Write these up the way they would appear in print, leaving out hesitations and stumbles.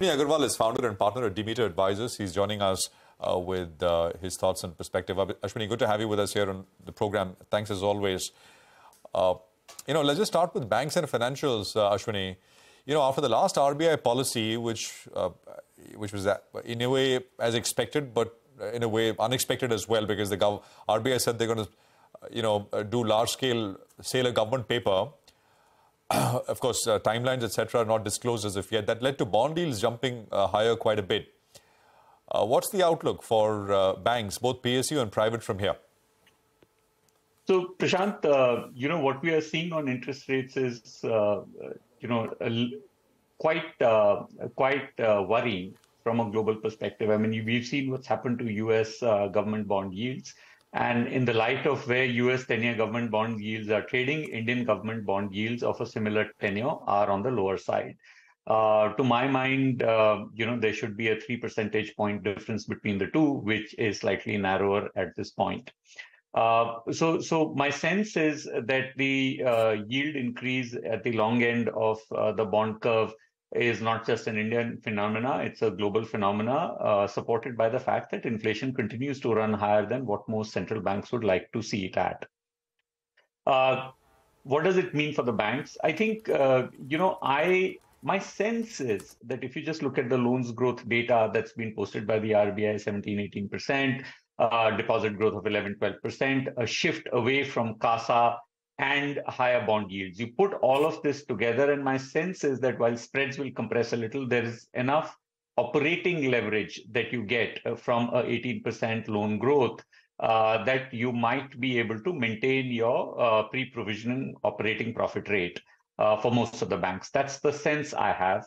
Agarwal is founder and partner at Demeter Advisors. He's joining us with his thoughts and perspective. Ashwini, good to have you with us here on the program. Thanks as always. Let's just start with banks and financials, Ashwini. After the last RBI policy, which was in a way as expected, but in a way unexpected as well, because the RBI said they're going to, do large-scale sale of government paper. Of course, timelines, etc., are not disclosed as of yet. That led to bond yields jumping higher quite a bit. What's the outlook for banks, both PSU and private, from here? So, Prashant, what we are seeing on interest rates is, quite worrying from a global perspective. I mean, we've seen what's happened to U.S. Government bond yields. And in the light of where U.S. 10-year government bond yields are trading, Indian government bond yields of a similar tenure are on the lower side. To my mind, there should be a 3 percentage point difference between the two, which is slightly narrower at this point. So my sense is that the yield increase at the long end of the bond curve is not just an Indian phenomena, it's a global phenomena supported by the fact that inflation continues to run higher than what most central banks would like to see it at. What does it mean for the banks? I think, my sense is that if you just look at the loans growth data that's been posted by the RBI, 17-18%, deposit growth of 11-12%, a shift away from CASA, and higher bond yields. You put all of this together, and my sense is that while spreads will compress a little, there is enough operating leverage that you get from a 18% loan growth that you might be able to maintain your pre-provision operating profit rate for most of the banks. That's the sense I have.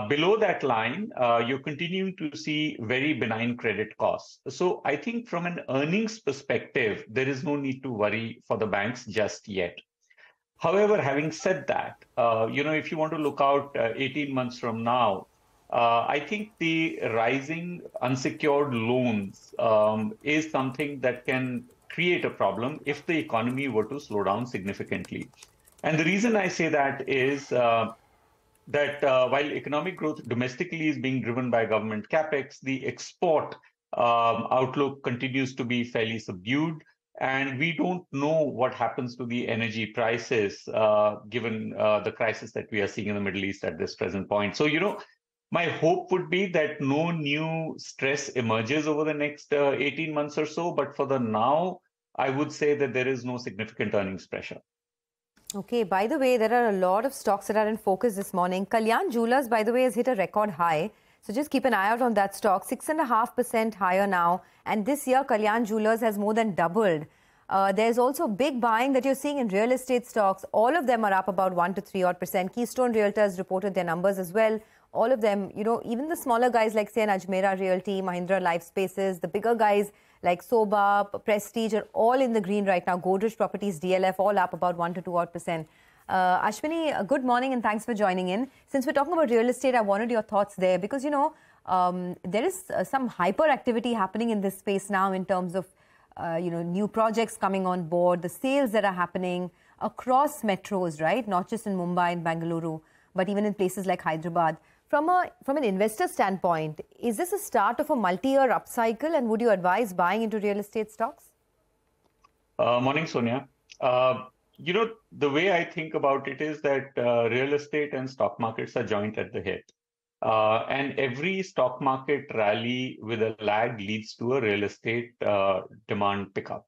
Below that line, you're continuing to see very benign credit costs. So I think from an earnings perspective, there is no need to worry for the banks just yet. However, having said that, if you want to look out 18 months from now, I think the rising unsecured loans is something that can create a problem if the economy were to slow down significantly. And the reason I say that is that while economic growth domestically is being driven by government capex, the export outlook continues to be fairly subdued. And we don't know what happens to the energy prices given the crisis that we are seeing in the Middle East at this present point. So, my hope would be that no new stress emerges over the next 18 months or so. But for the now, I would say that there is no significant earnings pressure. Okay, by the way, there are a lot of stocks that are in focus this morning. Kalyan Jewellers, by the way, has hit a record high. So just keep an eye out on that stock. 6.5% higher now. And this year, Kalyan Jewellers has more than doubled. There's also big buying that you're seeing in real estate stocks. All of them are up about 1 to 3% Keystone Realtors reported their numbers as well. All of them, even the smaller guys like, say, Ajmera Realty, Mahindra Life Spaces, the bigger guys like Soba, Prestige are all in the green right now. Godrej Properties, DLF, all up about 1 to 2%. Ashwini, good morning and thanks for joining in. Since we're talking about real estate, I wanted your thoughts there because, there is some hyperactivity happening in this space now in terms of, new projects coming on board, the sales that are happening across metros, right? Not just in Mumbai and Bengaluru, but even in places like Hyderabad. From an investor standpoint, is this a start of a multi-year upcycle, and would you advise buying into real estate stocks? Morning, Sonia. The way I think about it is that real estate and stock markets are joint at the hip. And every stock market rally with a lag leads to a real estate demand pickup.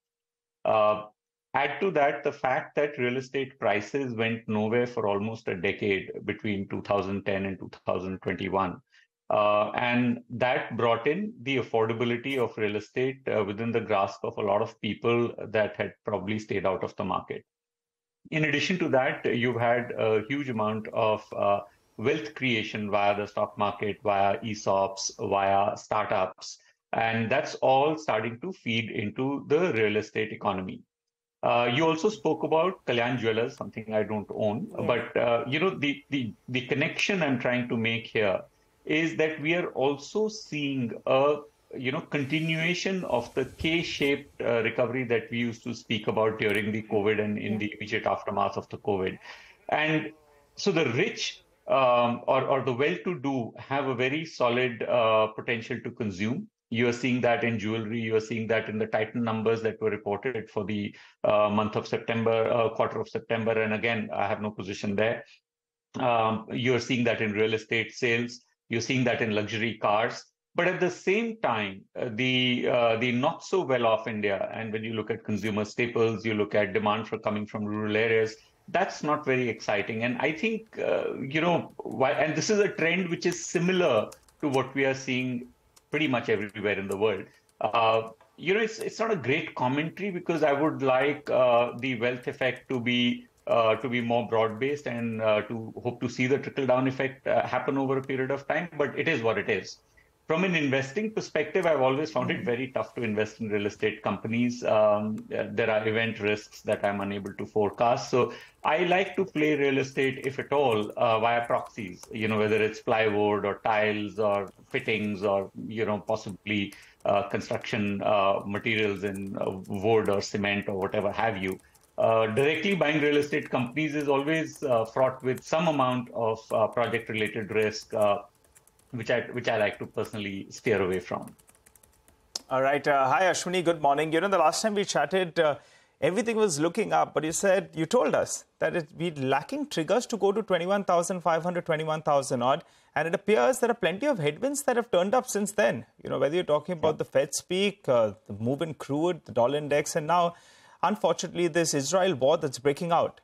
Add to that the fact that real estate prices went nowhere for almost a decade between 2010 and 2021. And that brought in the affordability of real estate within the grasp of a lot of people that had probably stayed out of the market. In addition to that, you've had a huge amount of wealth creation via the stock market, via ESOPs, via startups. And that's all starting to feed into the real estate economy. You also spoke about Kalyan Jewellers, something I don't own. Yeah. But, the connection I'm trying to make here is that we are also seeing a, continuation of the K-shaped recovery that we used to speak about during the COVID and in the immediate aftermath of the COVID. And so the rich or the well-to-do have a very solid potential to consume. You are seeing that in jewelry. You are seeing that in the Titan numbers that were reported for the month of September, quarter of September. And again, I have no position there. You're seeing that in real estate sales. You're seeing that in luxury cars. But at the same time, the not so well off India, and when you look at consumer staples, you look at demand for coming from rural areas, that's not very exciting. And I think, and this is a trend which is similar to what we are seeing pretty much everywhere in the world. It's not a great commentary because I would like the wealth effect to be more broad-based and to hope to see the trickle-down effect happen over a period of time. But it is what it is. From an investing perspective, I've always found it very tough to invest in real estate companies. There are event risks that I'm unable to forecast. So I like to play real estate, if at all, via proxies, whether it's plywood or tiles or fittings or, possibly construction materials in wood or cement or whatever have you. Directly buying real estate companies is always fraught with some amount of project-related risk, which I like to personally steer away from. All right. Hi, Ashwini. Good morning. The last time we chatted, everything was looking up, but you told us that we're lacking triggers to go to 21,500, 21,000 odd. And it appears there are plenty of headwinds that have turned up since then. Whether you're talking about the Fed speak, the move in crude, the dollar index, and now, unfortunately, this Israel war that's breaking out.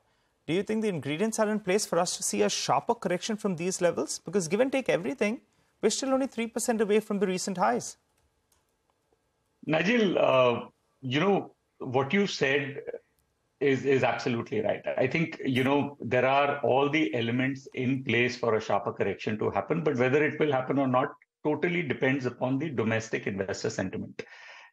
Do you think the ingredients are in place for us to see a sharper correction from these levels? Because give and take everything, we're still only 3% away from the recent highs. Nigel, what you said is absolutely right. I think, there are all the elements in place for a sharper correction to happen, but whether it will happen or not totally depends upon the domestic investor sentiment.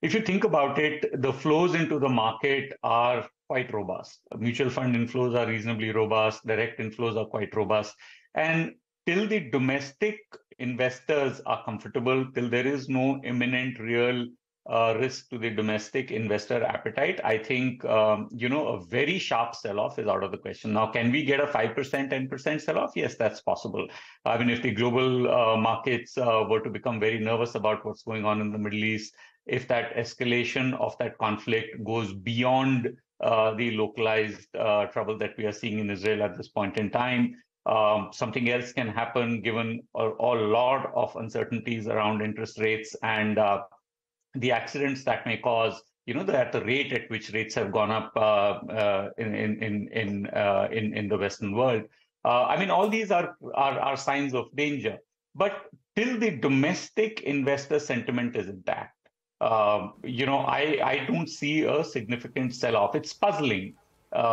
If you think about it, the flows into the market are quite robust. Mutual fund inflows are reasonably robust. Direct inflows are quite robust. And till the domestic investors are comfortable, till there is no imminent real risk to the domestic investor appetite, I think, a very sharp sell-off is out of the question. Now, can we get a 5%, 10% sell-off? Yes, that's possible. I mean, if the global markets were to become very nervous about what's going on in the Middle East, if that escalation of that conflict goes beyond the localized trouble that we are seeing in Israel at this point in time, something else can happen given a lot of uncertainties around interest rates and the accidents that may cause, at the rate at which rates have gone up in the Western world. All these are signs of danger. But till the domestic investor sentiment is intact, I don't see a significant sell-off. It's puzzling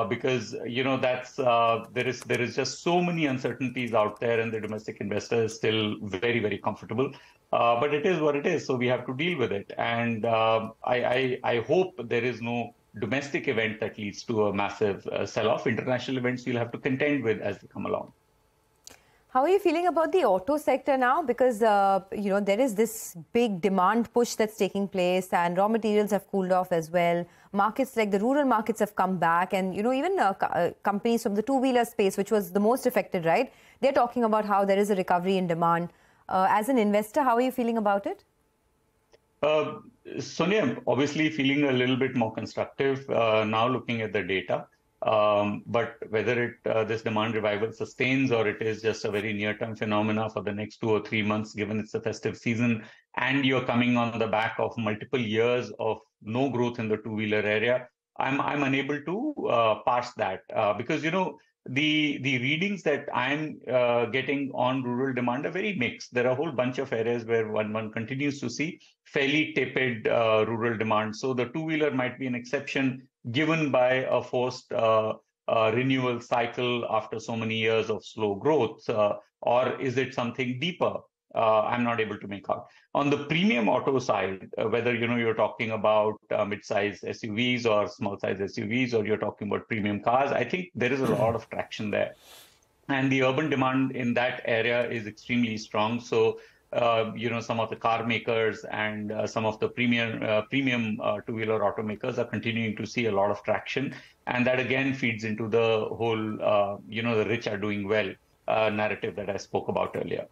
because there is just so many uncertainties out there, and the domestic investor is still very, very comfortable. But it is what it is, so we have to deal with it. And I hope there is no domestic event that leads to a massive sell-off. International events we'll have to contend with as they come along. How are you feeling about the auto sector now? Because, there is this big demand push that's taking place and raw materials have cooled off as well. Markets like the rural markets have come back and, even companies from the two-wheeler space, which was the most affected, right? They're talking about how there is a recovery in demand. As an investor, how are you feeling about it? Sonia, I'm obviously feeling a little bit more constructive now looking at the data. But whether this demand revival sustains or it is just a very near-term phenomena for the next 2 or 3 months, given it's a festive season, and you're coming on the back of multiple years of no growth in the two-wheeler area, I'm unable to parse that because, the readings that I'm getting on rural demand are very mixed. There are a whole bunch of areas where one continues to see fairly tepid rural demand. So the two-wheeler might be an exception given by a forced renewal cycle after so many years of slow growth, or is it something deeper? I'm not able to make out. On the premium auto side, whether you're talking about mid-size SUVs or small-size SUVs, or you're talking about premium cars, I think there is a lot of traction there. And the urban demand in that area is extremely strong. So, some of the car makers and some of the premium two-wheeler automakers are continuing to see a lot of traction. And that, again, feeds into the whole, the rich are doing well. narrative that I spoke about earlier.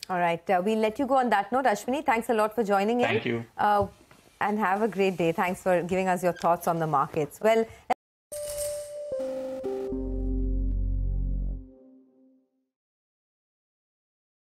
All right. We'll let you go on that note. Ashwini, thanks a lot for joining in. Thank you. And have a great day. Thanks for giving us your thoughts on the markets. Well.